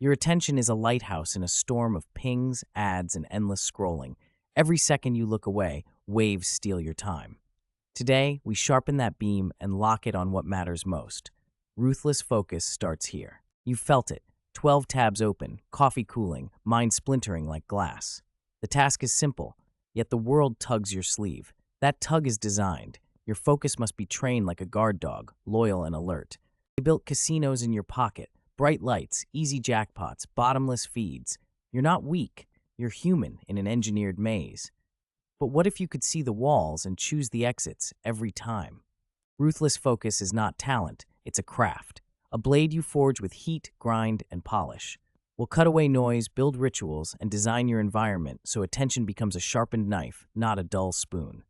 Your attention is a lighthouse in a storm of pings, ads, and endless scrolling. Every second you look away, waves steal your time. Today, we sharpen that beam and lock it on what matters most. Ruthless focus starts here. You felt it. 12 tabs open, coffee cooling, mind splintering like glass. The task is simple, yet the world tugs your sleeve. That tug is designed. Your focus must be trained like a guard dog, loyal and alert. They built casinos in your pocket, bright lights, easy jackpots, bottomless feeds. You're not weak. You're human in an engineered maze. But what if you could see the walls and choose the exits every time? Ruthless focus is not talent, it's a craft. A blade you forge with heat, grind, and polish. We'll cut away noise, build rituals, and design your environment so attention becomes a sharpened knife, not a dull spoon.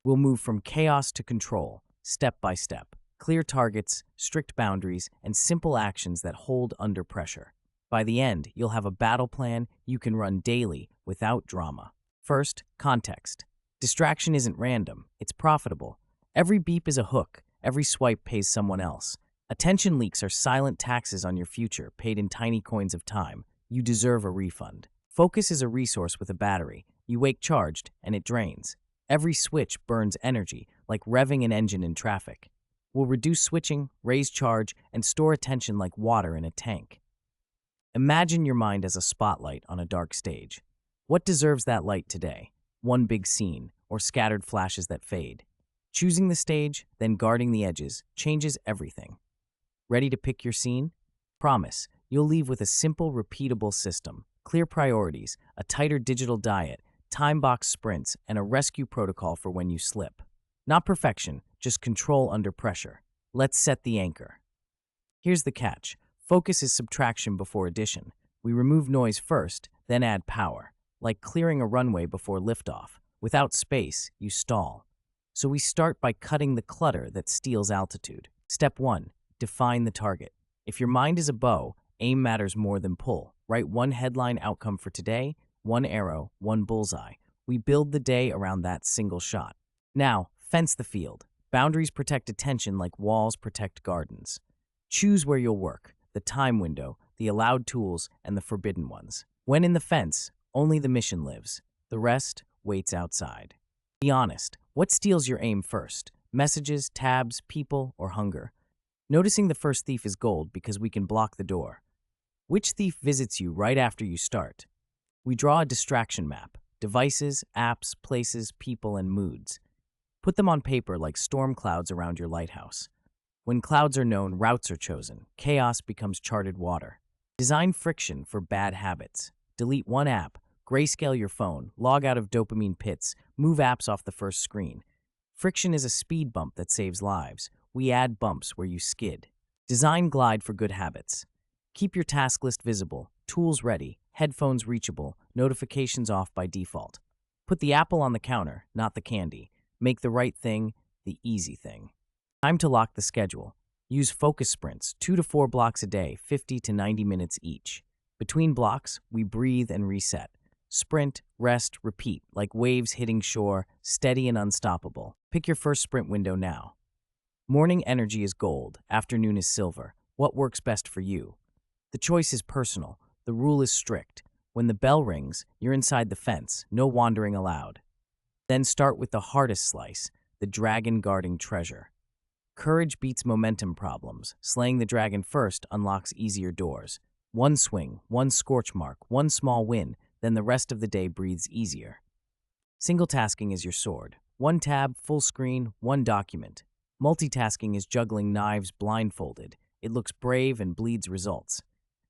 We'll move from chaos to control, step by step. Clear targets, strict boundaries, and simple actions that hold under pressure. By the end, you'll have a battle plan you can run daily without drama. First, context. Distraction isn't random, it's profitable. Every beep is a hook, every swipe pays someone else. Attention leaks are silent taxes on your future, paid in tiny coins of time. You deserve a refund. Focus is a resource with a battery. You wake charged, and it drains. Every switch burns energy, like revving an engine in traffic. We'll reduce switching, raise charge, and store attention like water in a tank. Imagine your mind as a spotlight on a dark stage. What deserves that light today? One big scene, or scattered flashes that fade. Choosing the stage, then guarding the edges, changes everything. Ready to pick your scene? Promise, you'll leave with a simple, repeatable system, clear priorities, a tighter digital diet, time-box sprints, and a rescue protocol for when you slip. Not perfection, just control under pressure. Let's set the anchor. Here's the catch. Focus is subtraction before addition. We remove noise first, then add power. Like clearing a runway before liftoff. Without space, you stall. So we start by cutting the clutter that steals altitude. Step 1. Define the target. If your mind is a bow, aim matters more than pull. Write one headline outcome for today, one arrow, one bullseye. We build the day around that single shot. Now, fence the field. Boundaries protect attention like walls protect gardens. Choose where you'll work, the time window, the allowed tools, and the forbidden ones. When in the fence, only the mission lives. The rest waits outside. Be honest. What steals your aim first? Messages, tabs, people, or hunger? Noticing the first thief is gold because we can block the door. Which thief visits you right after you start? We draw a distraction map. Devices, apps, places, people, and moods. Put them on paper like storm clouds around your lighthouse. When clouds are known, routes are chosen. Chaos becomes charted water. Design friction for bad habits. Delete one app. Grayscale your phone, log out of dopamine pits, move apps off the first screen. Friction is a speed bump that saves lives. We add bumps where you skid. Design glide for good habits. Keep your task list visible, tools ready, headphones reachable, notifications off by default. Put the apple on the counter, not the candy. Make the right thing the easy thing. Time to lock the schedule. Use focus sprints, 2 to 4 blocks a day, 50 to 90 minutes each. Between blocks, we breathe and reset. Sprint, rest, repeat, like waves hitting shore, steady and unstoppable. Pick your first sprint window now. Morning energy is gold, afternoon is silver. What works best for you? The choice is personal. The rule is strict. When the bell rings, you're inside the fence, no wandering allowed. Then start with the hardest slice, the dragon guarding treasure. Courage beats momentum problems. Slaying the dragon first unlocks easier doors. One swing, one scorch mark, one small win, then the rest of the day breathes easier. Single tasking is your sword. One tab, full screen, one document. Multitasking is juggling knives blindfolded. It looks brave and bleeds results.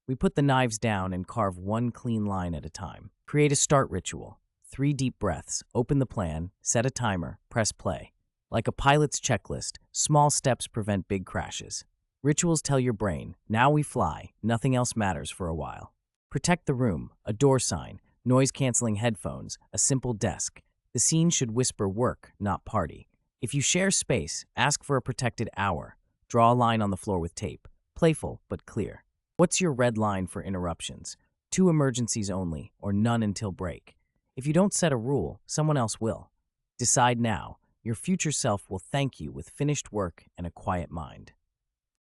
We put the knives down and carve one clean line at a time. Create a start ritual. 3 deep breaths, open the plan, set a timer, press play. Like a pilot's checklist, small steps prevent big crashes. Rituals tell your brain, now we fly, nothing else matters for a while. Protect the room, a door sign, noise-canceling headphones, a simple desk. The scene should whisper work, not party. If you share space, ask for a protected hour. Draw a line on the floor with tape. Playful, but clear. What's your red line for interruptions? 2 emergencies only, or none until break. If you don't set a rule, someone else will. Decide now. Your future self will thank you with finished work and a quiet mind.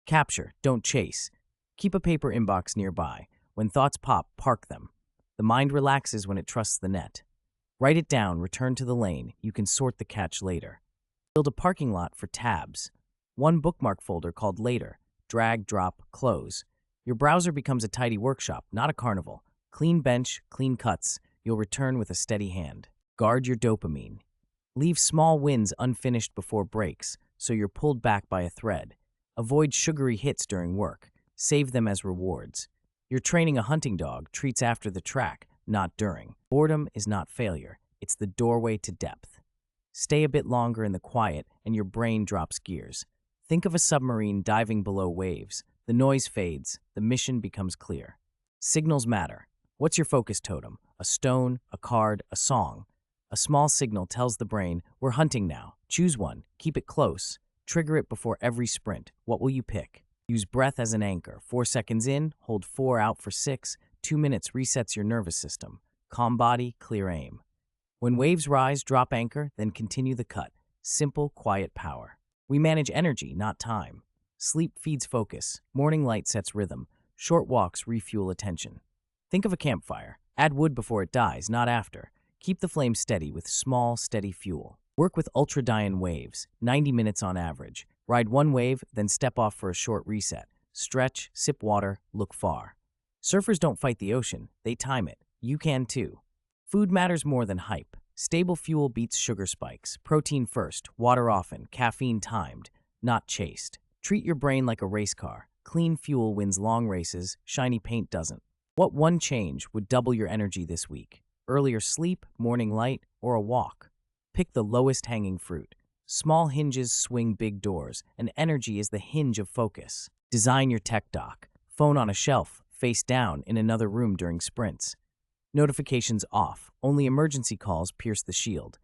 Capture, don't chase. Keep a paper inbox nearby. When thoughts pop, park them. The mind relaxes when it trusts the net. Write it down, return to the lane. You can sort the catch later. Build a parking lot for tabs. One bookmark folder called Later. Drag, drop, close. Your browser becomes a tidy workshop, not a carnival. Clean bench, clean cuts. You'll return with a steady hand. Guard your dopamine. Leave small wins unfinished before breaks, so you're pulled back by a thread. Avoid sugary hits during work. Save them as rewards. You're training a hunting dog, treats after the track, not during. Boredom is not failure. It's the doorway to depth. Stay a bit longer in the quiet, and your brain drops gears. Think of a submarine diving below waves. The noise fades. The mission becomes clear. Signals matter. What's your focus totem? A stone, a card, a song. A small signal tells the brain, we're hunting now. Choose one. Keep it close. Trigger it before every sprint. What will you pick? Use breath as an anchor. 4 seconds in, hold 4 out for 6. 2 minutes resets your nervous system. Calm body, clear aim. When waves rise, drop anchor, then continue the cut. Simple, quiet power. We manage energy, not time. Sleep feeds focus. Morning light sets rhythm. Short walks refuel attention. Think of a campfire. Add wood before it dies, not after. Keep the flame steady with small, steady fuel. Work with ultradian waves, 90 minutes on average. Ride one wave, then step off for a short reset. Stretch, sip water, look far. Surfers don't fight the ocean, they time it. You can too. Food matters more than hype. Stable fuel beats sugar spikes. Protein first, water often, caffeine timed, not chased. Treat your brain like a race car. Clean fuel wins long races, shiny paint doesn't. What one change would double your energy this week? Earlier sleep, morning light, or a walk? Pick the lowest hanging fruit. Small hinges swing big doors, and energy is the hinge of focus. Design your tech dock. Phone on a shelf, face down in another room during sprints. Notifications off. Only emergency calls pierce the shield.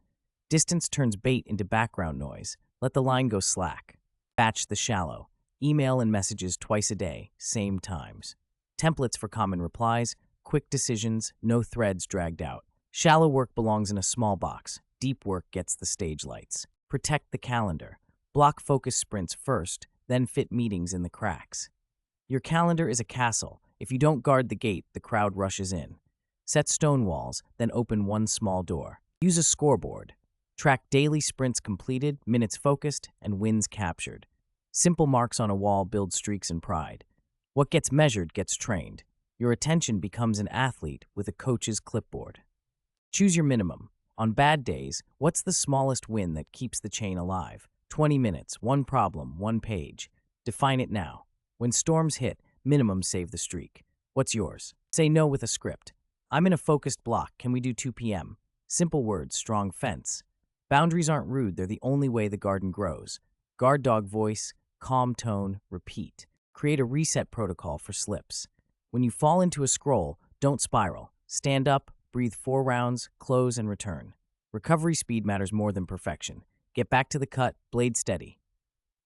Distance turns bait into background noise. Let the line go slack. Batch the shallow. Email and messages twice a day, same times. Templates for common replies, quick decisions, no threads dragged out. Shallow work belongs in a small box. Deep work gets the stage lights. Protect the calendar. Block focus sprints first, then fit meetings in the cracks. Your calendar is a castle. If you don't guard the gate, the crowd rushes in. Set stone walls, then open one small door. Use a scoreboard. Track daily sprints completed, minutes focused, and wins captured. Simple marks on a wall build streaks and pride. What gets measured gets trained. Your attention becomes an athlete with a coach's clipboard. Choose your minimum. On bad days, what's the smallest win that keeps the chain alive? 20 minutes, one problem, one page. Define it now. When storms hit, minimums save the streak. What's yours? Say no with a script. I'm in a focused block. Can we do 2 p.m.? Simple words, strong fence. Boundaries aren't rude. They're the only way the garden grows. Guard dog voice, calm tone, repeat. Create a reset protocol for slips. When you fall into a scroll, don't spiral. Stand up, breathe 4 rounds, close, and return. Recovery speed matters more than perfection. Get back to the cut, blade steady.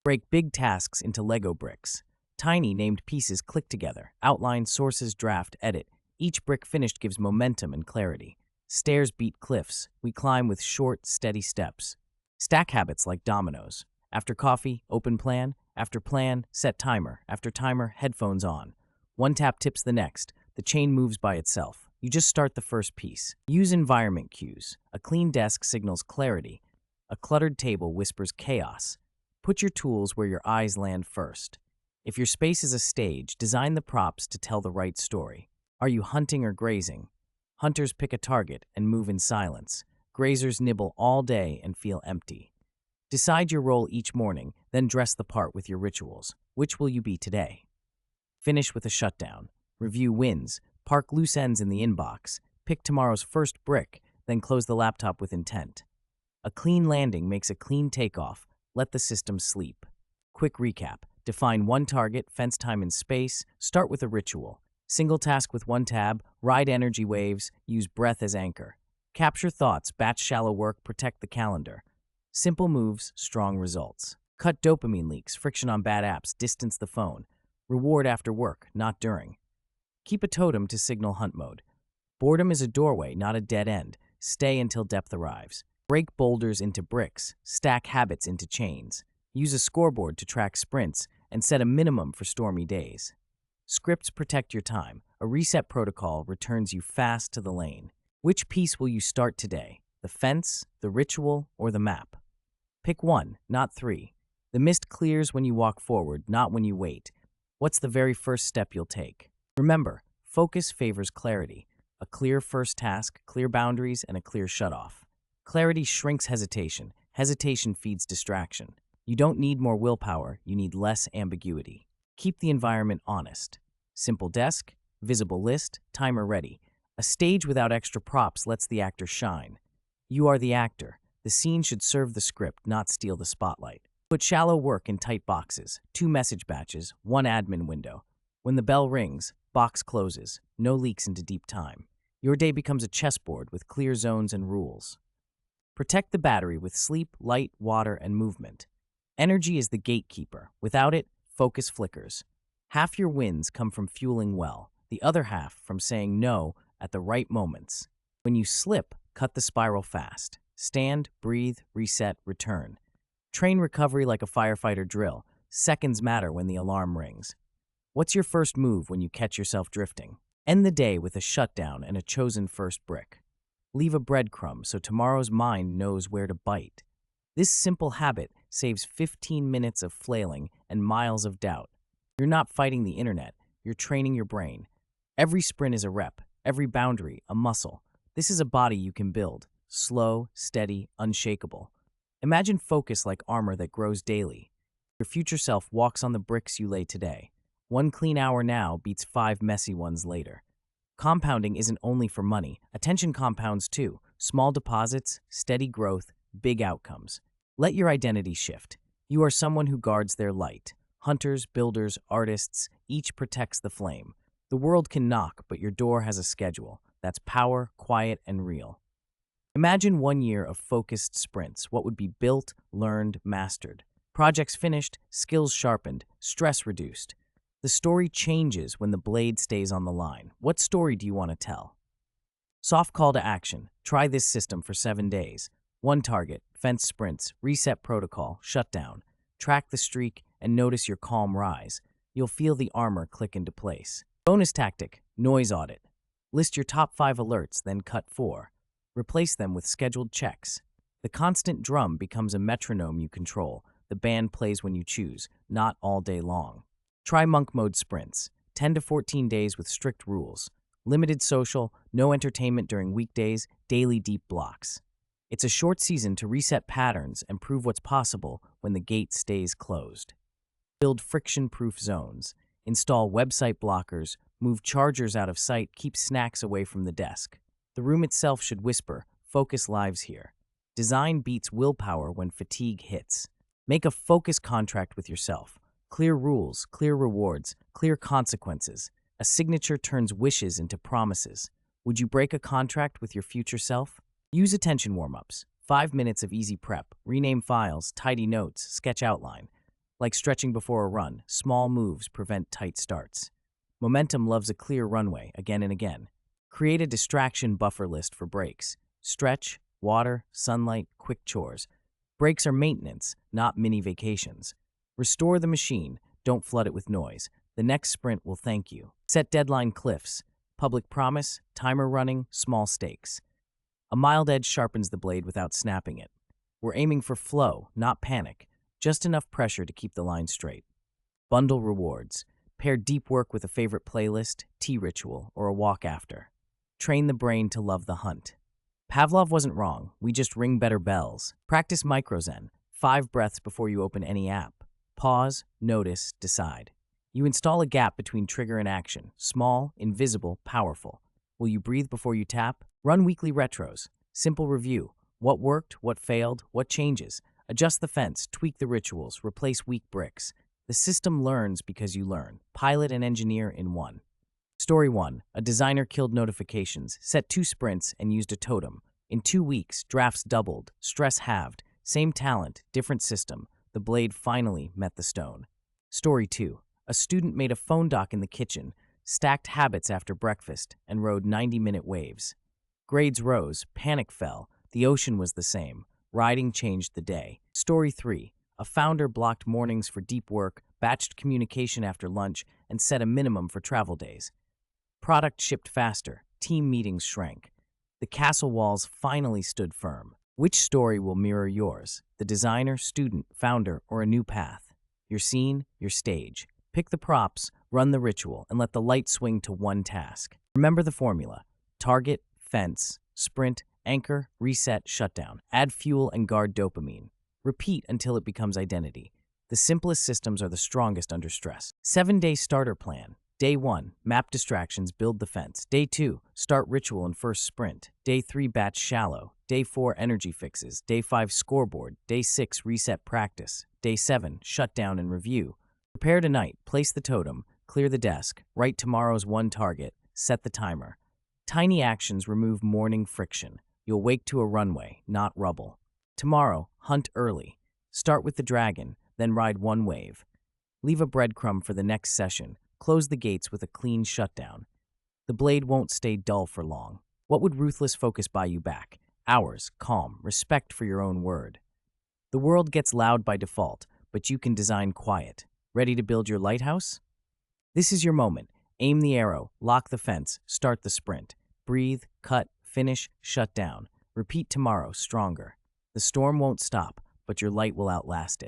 Break big tasks into Lego bricks. Tiny named pieces click together. Outline, sources, draft, edit. Each brick finished gives momentum and clarity. Stairs beat cliffs. We climb with short, steady steps. Stack habits like dominoes. After coffee, open plan. After plan, set timer. After timer, headphones on. One tap tips the next. The chain moves by itself. You just start the first piece. Use environment cues. A clean desk signals clarity. A cluttered table whispers chaos. Put your tools where your eyes land first. If your space is a stage, design the props to tell the right story. Are you hunting or grazing? Hunters pick a target and move in silence. Grazers nibble all day and feel empty. Decide your role each morning, then dress the part with your rituals. Which will you be today? Finish with a shutdown. Review wins. Park loose ends in the inbox. Pick tomorrow's first brick, then close the laptop with intent. A clean landing makes a clean takeoff. Let the system sleep. Quick recap. Define one target, fence time and space. Start with a ritual. Single task with one tab. Ride energy waves. Use breath as anchor. Capture thoughts. Batch shallow work. Protect the calendar. Simple moves, strong results. Cut dopamine leaks. Friction on bad apps. Distance the phone. Reward after work, not during. Keep a totem to signal hunt mode. Boredom is a doorway, not a dead end. Stay until depth arrives. Break boulders into bricks. Stack habits into chains. Use a scoreboard to track sprints and set a minimum for stormy days. Scripts protect your time. A reset protocol returns you fast to the lane. Which piece will you start today? The fence, the ritual, or the map? Pick one, not three. The mist clears when you walk forward, not when you wait. What's the very first step you'll take? Remember, focus favors clarity. A clear first task, clear boundaries, and a clear shutoff. Clarity shrinks hesitation. Hesitation feeds distraction. You don't need more willpower, you need less ambiguity. Keep the environment honest. Simple desk, visible list, timer ready. A stage without extra props lets the actor shine. You are the actor. The scene should serve the script, not steal the spotlight. Put shallow work in tight boxes, 2 message batches, 1 admin window. When the bell rings, box closes, no leaks into deep time. Your day becomes a chessboard with clear zones and rules. Protect the battery with sleep, light, water, and movement. Energy is the gatekeeper. Without it, focus flickers. Half your wins come from fueling well, the other half from saying no at the right moments. When you slip, cut the spiral fast. Stand, breathe, reset, return. Train recovery like a firefighter drill. Seconds matter when the alarm rings. What's your first move when you catch yourself drifting? End the day with a shutdown and a chosen first brick. Leave a breadcrumb so tomorrow's mind knows where to bite. This simple habit saves 15 minutes of flailing and miles of doubt. You're not fighting the internet, you're training your brain. Every sprint is a rep, every boundary a muscle. This is a body you can build, slow, steady, unshakable. Imagine focus like armor that grows daily. Your future self walks on the bricks you lay today. 1 clean hour now beats 5 messy ones later. Compounding isn't only for money. Attention compounds too. Small deposits, steady growth, big outcomes. Let your identity shift. You are someone who guards their light. Hunters, builders, artists, each protects the flame. The world can knock, but your door has a schedule. That's power, quiet, and real. Imagine 1 year of focused sprints. What would be built, learned, mastered? Projects finished, skills sharpened, stress reduced. The story changes when the blade stays on the line. What story do you want to tell? Soft call to action. Try this system for 7 days. 1 target, fence sprints, reset protocol, shutdown. Track the streak and notice your calm rise. You'll feel the armor click into place. Bonus tactic, noise audit. List your top 5 alerts, then cut 4. Replace them with scheduled checks. The constant drum becomes a metronome you control. The band plays when you choose, not all day long. Try monk mode sprints, 10 to 14 days with strict rules. Limited social, no entertainment during weekdays, daily deep blocks. It's a short season to reset patterns and prove what's possible when the gate stays closed. Build friction-proof zones. Install website blockers, move chargers out of sight, keep snacks away from the desk. The room itself should whisper, focus lives here. Design beats willpower when fatigue hits. Make a focus contract with yourself. Clear rules, clear rewards, clear consequences. A signature turns wishes into promises. Would you break a contract with your future self? Use attention warm-ups. 5 minutes of easy prep. Rename files, tidy notes, sketch outline. Like stretching before a run, small moves prevent tight starts. Momentum loves a clear runway again and again. Create a distraction buffer list for breaks. Stretch, water, sunlight, quick chores. Breaks are maintenance, not mini vacations. Restore the machine, don't flood it with noise. The next sprint will thank you. Set deadline cliffs. Public promise, timer running, small stakes. A mild edge sharpens the blade without snapping it. We're aiming for flow, not panic. Just enough pressure to keep the line straight. Bundle rewards. Pair deep work with a favorite playlist, tea ritual, or a walk after. Train the brain to love the hunt. Pavlov wasn't wrong, we just ring better bells. Practice microzen, 5 breaths before you open any app. Pause, notice, decide. You install a gap between trigger and action. Small, invisible, powerful. Will you breathe before you tap? Run weekly retros. Simple review. What worked, what failed, what changes. Adjust the fence, tweak the rituals, replace weak bricks. The system learns because you learn. Pilot and engineer in one. Story 1. A designer killed notifications, set 2 sprints, and used a totem. In 2 weeks, drafts doubled, stress halved. Same talent, different system. The blade finally met the stone. Story 2. A student made a phone dock in the kitchen, stacked habits after breakfast, and rode 90-minute waves. Grades rose, panic fell, the ocean was the same. Riding changed the day. Story 3. A founder blocked mornings for deep work, batched communication after lunch, and set a minimum for travel days. Product shipped faster, team meetings shrank. The castle walls finally stood firm. Which story will mirror yours? The designer, student, founder, or a new path? Your scene, your stage. Pick the props, run the ritual, and let the light swing to one task. Remember the formula: target, fence, sprint, anchor, reset, shutdown. Add fuel and guard dopamine. Repeat until it becomes identity. The simplest systems are the strongest under stress. 7-day starter plan. Day 1, map distractions, build the fence. Day 2, start ritual and first sprint. Day 3, batch shallow. Day 4, energy fixes. Day 5, scoreboard. Day 6, reset practice. Day 7, shutdown and review. Prepare tonight, place the totem, clear the desk, write tomorrow's one target, set the timer. Tiny actions remove morning friction. You'll wake to a runway, not rubble. Tomorrow, hunt early. Start with the dragon, then ride one wave. Leave a breadcrumb for the next session. Close the gates with a clean shutdown. The blade won't stay dull for long. What would Ruthless Focus buy you back? Hours, calm, respect for your own word. The world gets loud by default, but you can design quiet. Ready to build your lighthouse? This is your moment. Aim the arrow, lock the fence, start the sprint. Breathe, cut, finish, shut down. Repeat tomorrow, stronger. The storm won't stop, but your light will outlast it.